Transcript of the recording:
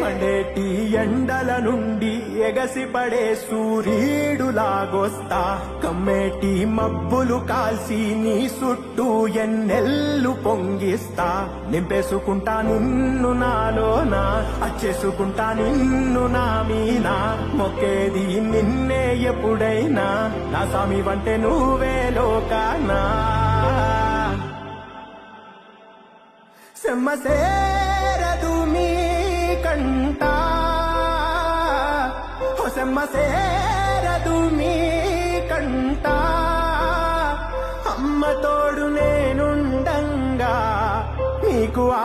మండేటి ఎండల నుండి ఎగసిపడే సూర్యుడులాగొస్తా కమ్మేటి మబ్బులు కాల్సి నీ చుట్టూ ఎన్నెల్లు పొంగిస్తా నింపేసుకుంటా నిన్ను నాలోనా అచ్చేసుకుంటా నిన్ను నా మీనా మొక్కేది నిన్నే ఎప్పుడైనా నా స్వామి వంటే నువ్వే లోకానా సెమ్మసేరదు మీ కంట సెమ్మసేరదు మీ కంట అమ్మ తోడు నేనుండంగా నీకు ఆ